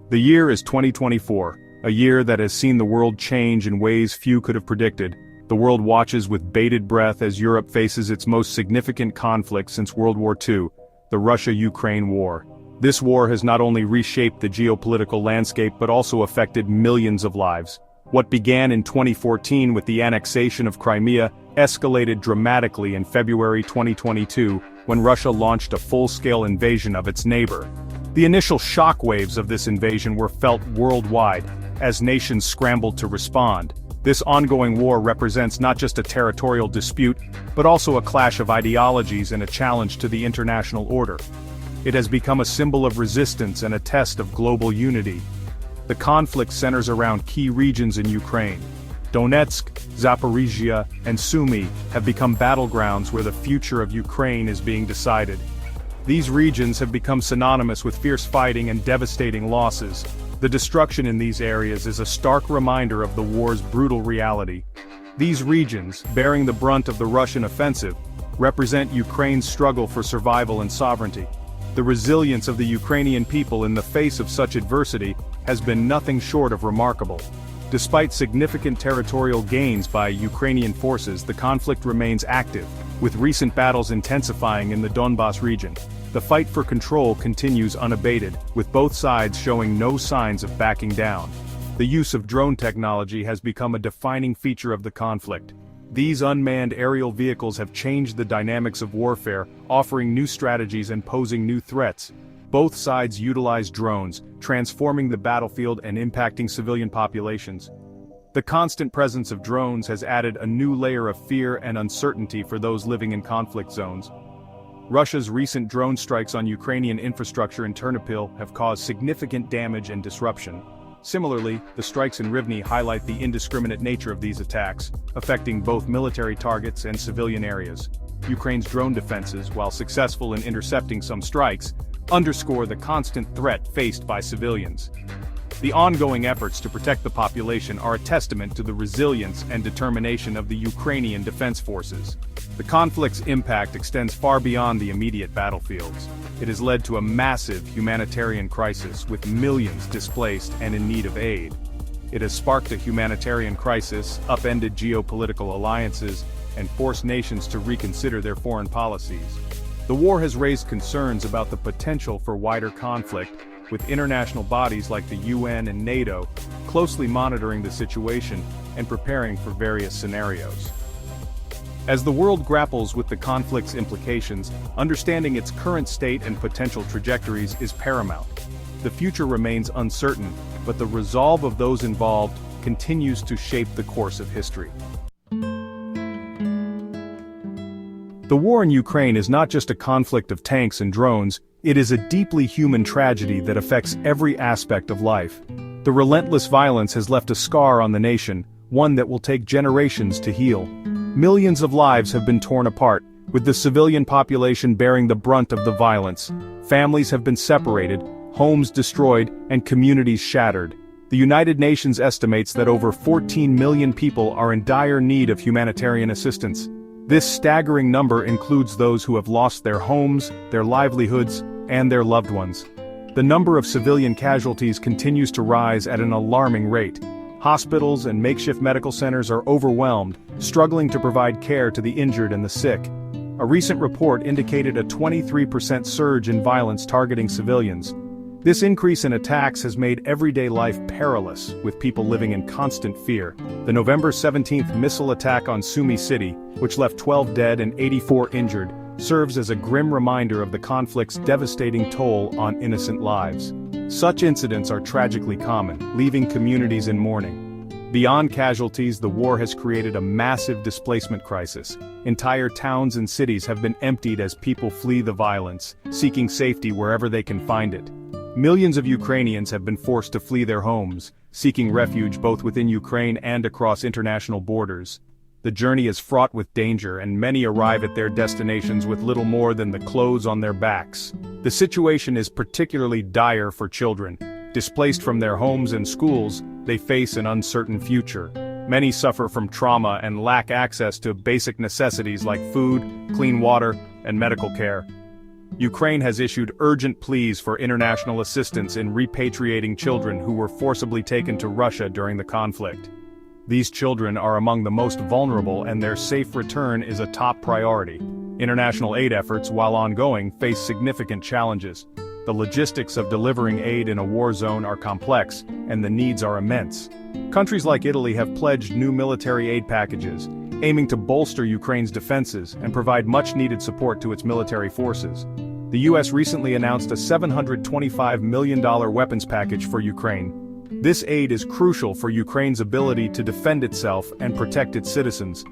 The year is 2024, a year that has seen the world change in ways few could have predicted. The world watches with bated breath as Europe faces its most significant conflict since World War II, the Russia-Ukraine war. This war has not only reshaped the geopolitical landscape but also affected millions of lives. What began in 2014 with the annexation of Crimea escalated dramatically in February 2022 when Russia launched a full-scale invasion of its neighbor. The initial shockwaves of this invasion were felt worldwide, as nations scrambled to respond. This ongoing war represents not just a territorial dispute, but also a clash of ideologies and a challenge to the international order. It has become a symbol of resistance and a test of global unity. The conflict centers around key regions in Ukraine. Donetsk, Zaporizhia, and Sumy have become battlegrounds where the future of Ukraine is being decided. These regions have become synonymous with fierce fighting and devastating losses. The destruction in these areas is a stark reminder of the war's brutal reality. These regions, bearing the brunt of the Russian offensive, represent Ukraine's struggle for survival and sovereignty. The resilience of the Ukrainian people in the face of such adversity has been nothing short of remarkable. Despite significant territorial gains by Ukrainian forces, the conflict remains active, with recent battles intensifying in the Donbas region. The fight for control continues unabated, with both sides showing no signs of backing down. The use of drone technology has become a defining feature of the conflict. These unmanned aerial vehicles have changed the dynamics of warfare, offering new strategies and posing new threats. Both sides utilize drones, transforming the battlefield and impacting civilian populations. The constant presence of drones has added a new layer of fear and uncertainty for those living in conflict zones. Russia's recent drone strikes on Ukrainian infrastructure in Ternopil have caused significant damage and disruption. Similarly, the strikes in Rivne highlight the indiscriminate nature of these attacks, affecting both military targets and civilian areas. Ukraine's drone defenses, while successful in intercepting some strikes, underscore the constant threat faced by civilians. The ongoing efforts to protect the population are a testament to the resilience and determination of the Ukrainian defense forces. The conflict's impact extends far beyond the immediate battlefields. It has led to a massive humanitarian crisis with millions displaced and in need of aid. It has sparked a humanitarian crisis, upended geopolitical alliances, and forced nations to reconsider their foreign policies. The war has raised concerns about the potential for wider conflict, with international bodies like the UN and NATO closely monitoring the situation and preparing for various scenarios. As the world grapples with the conflict's implications, understanding its current state and potential trajectories is paramount. The future remains uncertain, but the resolve of those involved continues to shape the course of history. The war in Ukraine is not just a conflict of tanks and drones, it is a deeply human tragedy that affects every aspect of life. The relentless violence has left a scar on the nation, one that will take generations to heal. Millions of lives have been torn apart, with the civilian population bearing the brunt of the violence. Families have been separated, homes destroyed, and communities shattered. The United Nations estimates that over 14 million people are in dire need of humanitarian assistance. This staggering number includes those who have lost their homes, their livelihoods, and their loved ones. The number of civilian casualties continues to rise at an alarming rate. Hospitals and makeshift medical centers are overwhelmed, struggling to provide care to the injured and the sick. A recent report indicated a 23% surge in violence targeting civilians. This increase in attacks has made everyday life perilous, with people living in constant fear. The November 17th missile attack on Sumy City, which left 12 dead and 84 injured, serves as a grim reminder of the conflict's devastating toll on innocent lives. Such incidents are tragically common, leaving communities in mourning. Beyond casualties, the war has created a massive displacement crisis. Entire towns and cities have been emptied as people flee the violence, seeking safety wherever they can find it. Millions of Ukrainians have been forced to flee their homes, seeking refuge both within Ukraine and across international borders. The journey is fraught with danger, and many arrive at their destinations with little more than the clothes on their backs. The situation is particularly dire for children. Displaced from their homes and schools, they face an uncertain future. Many suffer from trauma and lack access to basic necessities like food, clean water, and medical care. Ukraine has issued urgent pleas for international assistance in repatriating children who were forcibly taken to Russia during the conflict. These children are among the most vulnerable, and their safe return is a top priority. International aid efforts, while ongoing, face significant challenges. The logistics of delivering aid in a war zone are complex, and the needs are immense. Countries like Italy have pledged new military aid packages, aiming to bolster Ukraine's defenses and provide much-needed support to its military forces. The U.S. recently announced a $725 million weapons package for Ukraine. This aid is crucial for Ukraine's ability to defend itself and protect its citizens.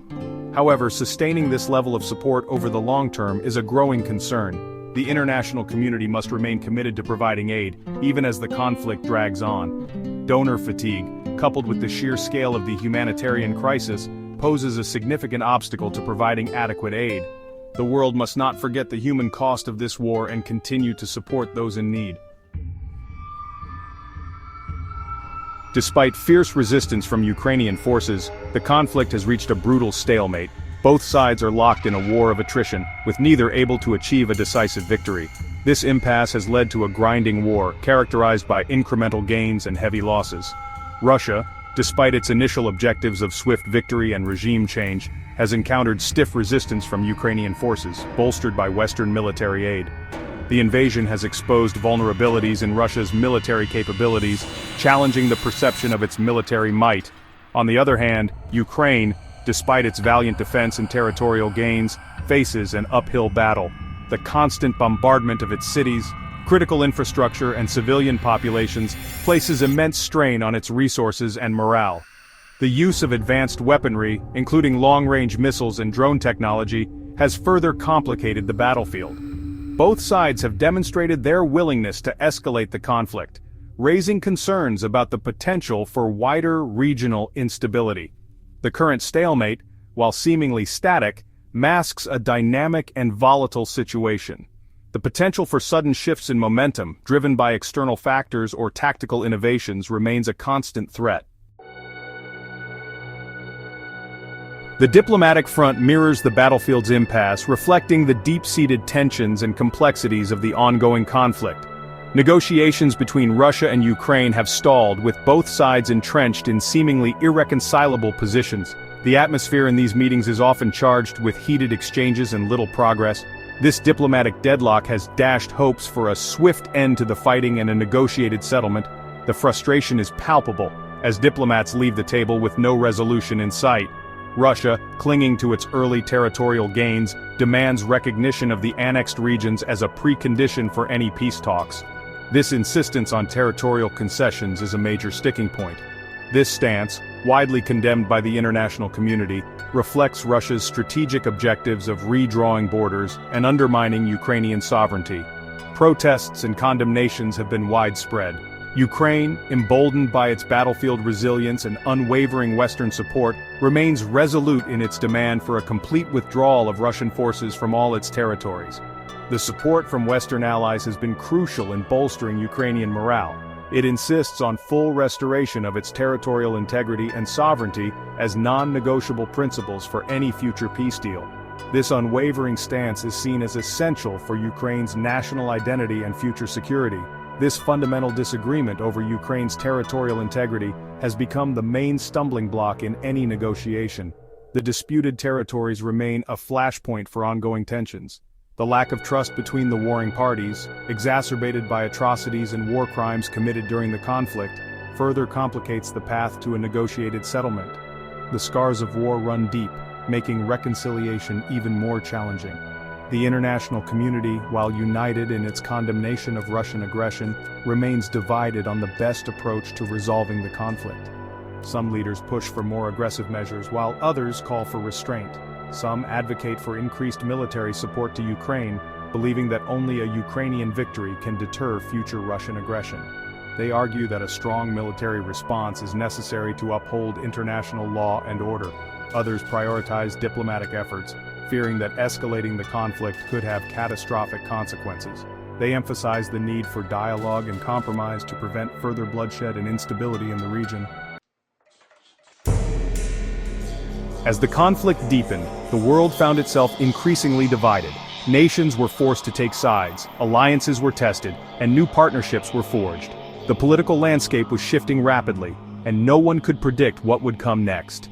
However, sustaining this level of support over the long term is a growing concern. The international community must remain committed to providing aid, even as the conflict drags on. Donor fatigue, coupled with the sheer scale of the humanitarian crisis, poses a significant obstacle to providing adequate aid. The world must not forget the human cost of this war and continue to support those in need. Despite fierce resistance from Ukrainian forces, the conflict has reached a brutal stalemate. Both sides are locked in a war of attrition, with neither able to achieve a decisive victory. This impasse has led to a grinding war, characterized by incremental gains and heavy losses. Russia, despite its initial objectives of swift victory and regime change, has encountered stiff resistance from Ukrainian forces, bolstered by Western military aid. The invasion has exposed vulnerabilities in Russia's military capabilities, challenging the perception of its military might. On the other hand, Ukraine, despite its valiant defense and territorial gains, faces an uphill battle. The constant bombardment of its cities, critical infrastructure, and civilian populations places immense strain on its resources and morale. The use of advanced weaponry, including long-range missiles and drone technology, has further complicated the battlefield. Both sides have demonstrated their willingness to escalate the conflict, raising concerns about the potential for wider regional instability. The current stalemate, while seemingly static, masks a dynamic and volatile situation. The potential for sudden shifts in momentum, driven by external factors or tactical innovations, remains a constant threat. The diplomatic front mirrors the battlefield's impasse, reflecting the deep-seated tensions and complexities of the ongoing conflict. Negotiations between Russia and Ukraine have stalled, with both sides entrenched in seemingly irreconcilable positions. The atmosphere in these meetings is often charged with heated exchanges and little progress. This diplomatic deadlock has dashed hopes for a swift end to the fighting and a negotiated settlement. The frustration is palpable, as diplomats leave the table with no resolution in sight. Russia, clinging to its early territorial gains, demands recognition of the annexed regions as a precondition for any peace talks. This insistence on territorial concessions is a major sticking point. This stance, widely condemned by the international community, reflects Russia's strategic objectives of redrawing borders and undermining Ukrainian sovereignty. Protests and condemnations have been widespread. Ukraine, emboldened by its battlefield resilience and unwavering Western support, remains resolute in its demand for a complete withdrawal of Russian forces from all its territories. The support from Western allies has been crucial in bolstering Ukrainian morale. It insists on full restoration of its territorial integrity and sovereignty as non-negotiable principles for any future peace deal. This unwavering stance is seen as essential for Ukraine's national identity and future security. This fundamental disagreement over Ukraine's territorial integrity has become the main stumbling block in any negotiation. The disputed territories remain a flashpoint for ongoing tensions. The lack of trust between the warring parties, exacerbated by atrocities and war crimes committed during the conflict, further complicates the path to a negotiated settlement. The scars of war run deep, making reconciliation even more challenging. The international community, while united in its condemnation of Russian aggression, remains divided on the best approach to resolving the conflict. Some leaders push for more aggressive measures, while others call for restraint. Some advocate for increased military support to Ukraine, believing that only a Ukrainian victory can deter future Russian aggression. They argue that a strong military response is necessary to uphold international law and order. Others prioritize diplomatic efforts, fearing that escalating the conflict could have catastrophic consequences. They emphasize the need for dialogue and compromise to prevent further bloodshed and instability in the region. As the conflict deepened, the world found itself increasingly divided. Nations were forced to take sides, alliances were tested, and new partnerships were forged. The political landscape was shifting rapidly, and no one could predict what would come next.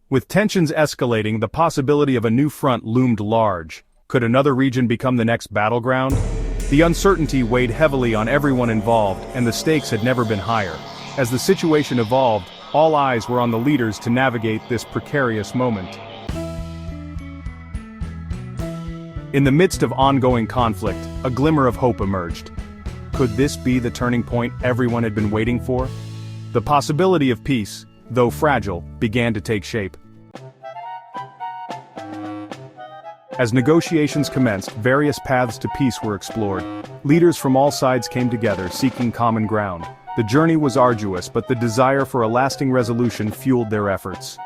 With tensions escalating, the possibility of a new front loomed large. Could another region become the next battleground? The uncertainty weighed heavily on everyone involved, and the stakes had never been higher. As the situation evolved, all eyes were on the leaders to navigate this precarious moment. In the midst of ongoing conflict, a glimmer of hope emerged. Could this be the turning point everyone had been waiting for? The possibility of peace, though fragile, began to take shape. As negotiations commenced, various paths to peace were explored. Leaders from all sides came together, seeking common ground. The journey was arduous, but the desire for a lasting resolution fueled their efforts.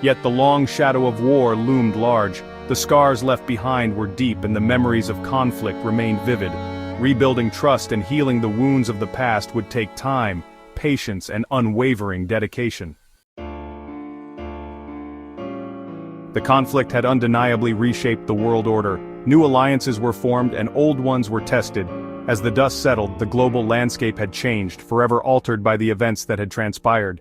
Yet the long shadow of war loomed large. The scars left behind were deep and the memories of conflict remained vivid. Rebuilding trust and healing the wounds of the past would take time, patience, and unwavering dedication. The conflict had undeniably reshaped the world order. New alliances were formed and old ones were tested. As the dust settled, the global landscape had changed, forever altered by the events that had transpired.